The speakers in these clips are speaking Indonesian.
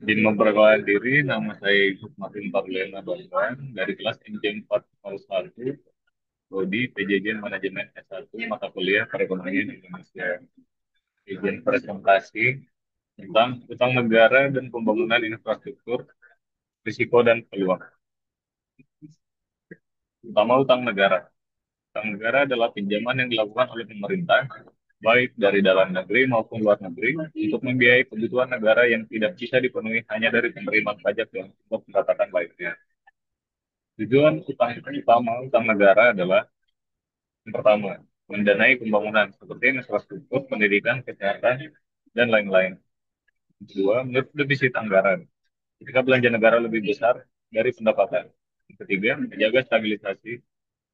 Di memperkenalkan diri, nama saya Yusuf Martin Parlena Bambang dari kelas MJ 401, Prodi PJJ Manajemen S1, mata kuliah Perekonomian Indonesia. Izin presentasi tentang utang negara dan pembangunan infrastruktur, risiko dan peluang. Utama utang negara. Utang negara adalah pinjaman yang dilakukan oleh pemerintah, baik dari dalam negeri maupun luar negeri, untuk membiayai kebutuhan negara yang tidak bisa dipenuhi hanya dari penerimaan pajak dan untuk pendapatan lainnya. Tujuan utang utama utang negara adalah yang pertama, mendanai pembangunan seperti infrastruktur, pendidikan, kesehatan, dan lain-lain. Kedua, menurut defisit anggaran. Ketika belanja negara lebih besar dari pendapatan. Yang ketiga, menjaga stabilisasi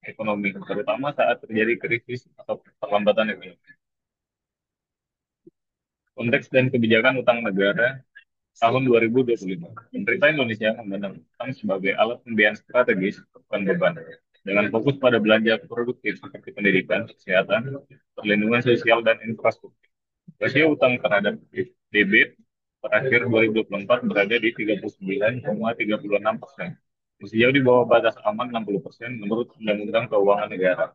ekonomi, terutama saat terjadi krisis atau perlambatan ekonomi. Konteks dan kebijakan utang negara tahun 2025. Pemerintah Indonesia memandang utang sebagai alat pembiayaan strategis, bukan beban, dengan fokus pada belanja produktif seperti pendidikan, kesehatan, perlindungan sosial, dan infrastruktur. Rasio utang terhadap PDB terakhir 2024 berada di 39,36%. Masih jauh di bawah batas aman 60% menurut Undang-Undang Keuangan Negara.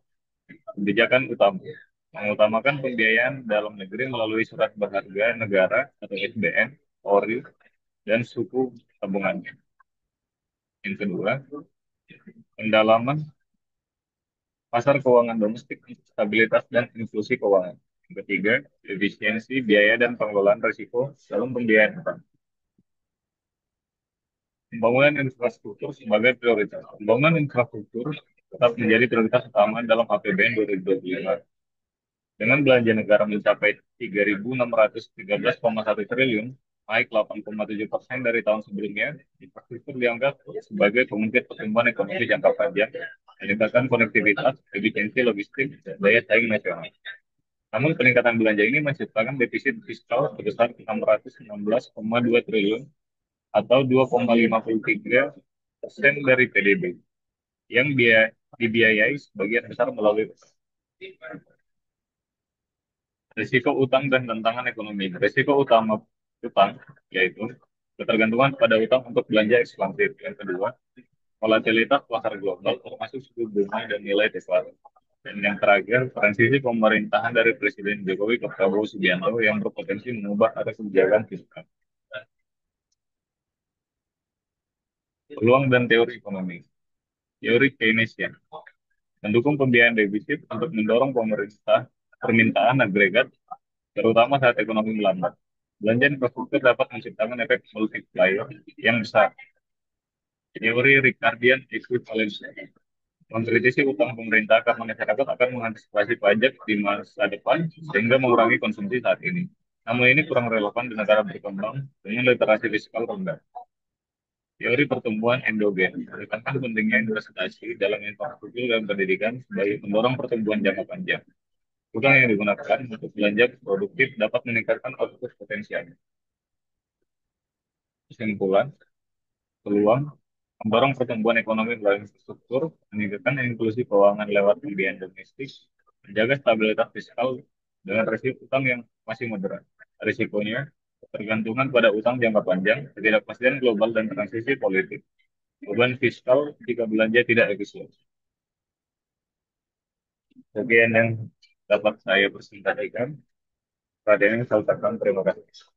Kebijakan utama mengutamakan pembiayaan dalam negeri melalui surat berharga negara atau SBN, ORI, dan suku tabungan. Yang kedua, pendalaman pasar keuangan domestik untuk stabilitas dan inklusi keuangan. Yang ketiga, efisiensi biaya dan pengelolaan risiko dalam pembiayaan utang. Pembangunan infrastruktur sebagai prioritas. Pembangunan infrastruktur tetap menjadi prioritas utama dalam APBN 2025. Dengan belanja negara mencapai 3.613,1 triliun, naik 8,7% dari tahun sebelumnya, infrastruktur dianggap sebagai pengungkit pertumbuhan ekonomi jangka panjang, meningkatkan konektivitas, efisiensi logistik, dan daya saing nasional. Namun peningkatan belanja ini menciptakan defisit fiskal sebesar 616,2 triliun atau 2,53% dari PDB yang dibiayai sebagian besar melalui risiko utang dan tantangan ekonomi. Risiko utama utang yaitu ketergantungan pada utang untuk belanja ekspansif. Yang kedua, volatilitas pasar global termasuk suku bunga dan nilai deflasi. Dan yang terakhir, transisi pemerintahan dari Presiden Jokowi ke Prabowo Subianto yang berpotensi mengubah arah kebijakan fiskal. Peluang dan teori ekonomi. Teori Keynesian mendukung pembiayaan defisit untuk mendorong pemerintah permintaan agregat, terutama saat ekonomi melambat. Belanja infrastruktur dapat menciptakan efek multiplier yang besar. Teori Ricardian Equivalence mengkritisi utang pemerintah karena masyarakat akan mengantisipasi pajak di masa depan sehingga mengurangi konsumsi saat ini. Namun ini kurang relevan di negara berkembang dengan literasi fiskal rendah. Teori pertumbuhan endogen menekankan pentingnya investasi dalam infrastruktur dan pendidikan sebagai pendorong pertumbuhan jangka panjang. Utang yang digunakan untuk belanja produktif dapat meningkatkan output potensial. Kesimpulan, peluang mendorong pertumbuhan ekonomi melalui infrastruktur, meningkatkan inklusi keuangan lewat pembiayaan domestik, menjaga stabilitas fiskal dengan risiko utang yang masih moderat. Risikonya, ketergantungan pada utang jangka panjang, ketidakpastian global, dan transisi politik. Beban fiskal jika belanja tidak efisien. Sekian yang dapat saya presentasikan. Raden, saya ucapkan terima kasih.